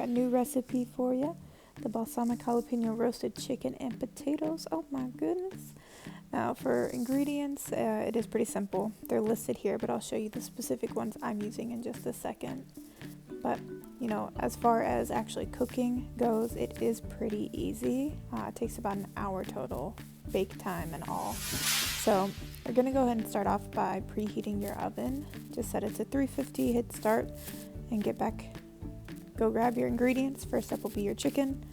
got a new recipe for you. The balsamic jalapeno roasted chicken and potatoes. Oh my goodness. Now for ingredients, it is pretty simple. They're listed here, but I'll show you the specific ones I'm using in just a second. But, as far as actually cooking goes, it is pretty easy. It takes about an hour total, bake time and all. So we're going to go ahead and start off by preheating your oven. Just set it to 350, hit start, and go grab your ingredients. First up will be your chicken,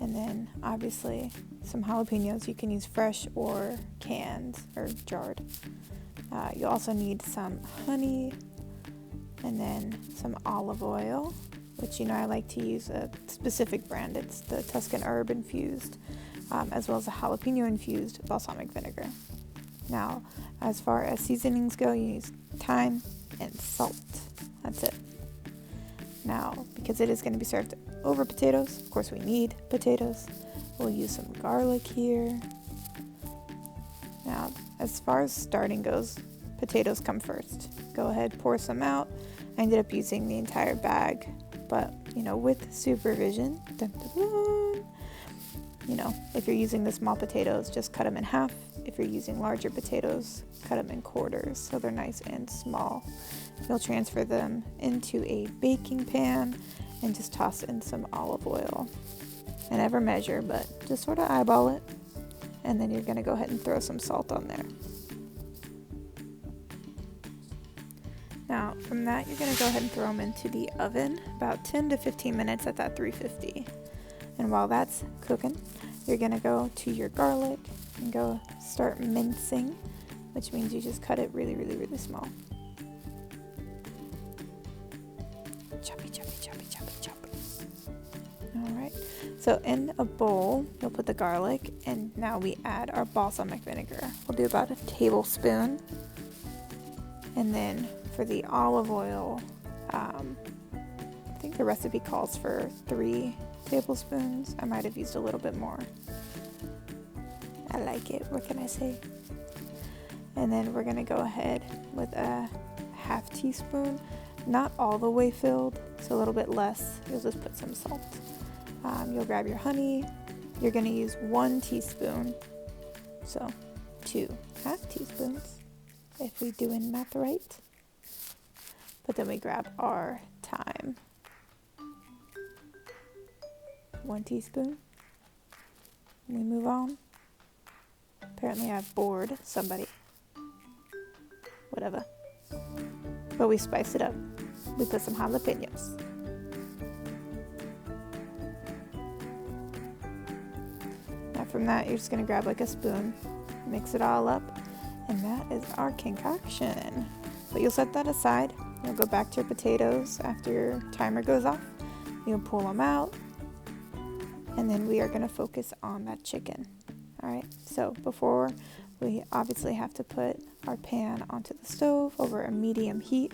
and then obviously some jalapenos. You can use fresh or canned or jarred. You'll also need some honey, and then some olive oil, which I like to use a specific brand. It's the Tuscan herb infused, as well as a jalapeno infused balsamic vinegar. Now, as far as seasonings go, you use thyme and salt. That's it. Now, because it is going to be served over potatoes, of course we need potatoes. We'll use some garlic here. Now, as far as starting goes, potatoes come first. Go ahead, pour some out. I ended up using the entire bag, but with supervision. Dun, dun, dun. If you're using the small potatoes, just cut them in half. If you're using larger potatoes, cut them in quarters so they're nice and small. You'll transfer them into a baking pan and just toss in some olive oil. I never measure, but just sort of eyeball it. And then you're going to go ahead and throw some salt on there. Now, from that, you're going to go ahead and throw them into the oven about 10 to 15 minutes at that 350. And while that's cooking, you're going to go to your garlic and go start mincing, which means you just cut it really, really, really small. Choppy, choppy, choppy, choppy, choppy. All right. So in a bowl, you'll put the garlic, and now we add our balsamic vinegar. We'll do about a tablespoon. And then for the olive oil, I think the recipe calls for 3 tablespoons. I might have used a little bit more. I like it. What can I say? And then we're going to go ahead with a half teaspoon, not all the way filled, so a little bit less. You'll just put some salt. You'll grab your honey. You're going to use 1 teaspoon, so 2 half teaspoons if we're doing math right. But then we grab our thyme. 1 teaspoon. We move on. Apparently I've bored somebody. Whatever. But we spice it up. We put some jalapenos. Now from that, you're just going to grab like a spoon, mix it all up, and that is our concoction. But you'll set that aside. You'll go back to your potatoes after your timer goes off. You'll pull them out, and then we are going to focus on that chicken. Alright, so before we obviously have to put our pan onto the stove over a medium heat.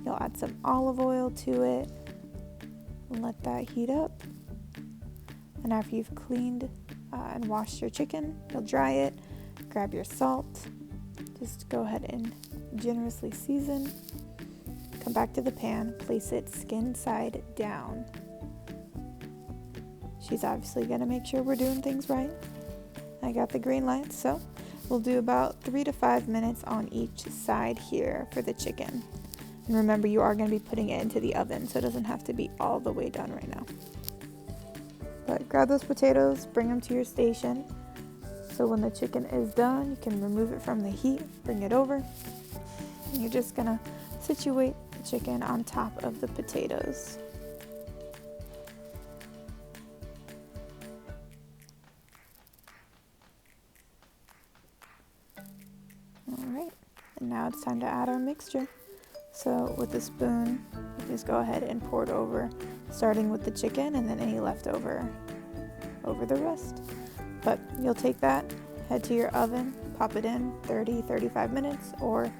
You'll add some olive oil to it and let that heat up. And after you've cleaned and washed your chicken, you'll dry it, grab your salt, just go ahead and generously season. Come back to the pan, place it skin side down. She's obviously going to make sure we're doing things right. I got the green light, so we'll do about 3 to 5 minutes on each side here for the chicken. And remember, you are going to be putting it into the oven, so it doesn't have to be all the way done right now. But grab those potatoes, bring them to your station. So when the chicken is done, you can remove it from the heat, bring it over. And you're just going to situate the chicken on top of the potatoes. Alright, and now it's time to add our mixture. So with a spoon, you just go ahead and pour it over, starting with the chicken and then any leftover over the rest. But you'll take that, head to your oven, pop it in 30-35 minutes or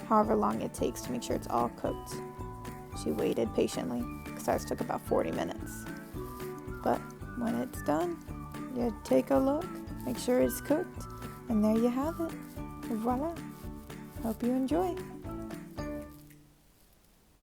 however long it takes to make sure it's all cooked. She waited patiently because ours took about 40 minutes. But when it's done, you take a look, make sure it's cooked, and there you have it. Voila. Hope you enjoy.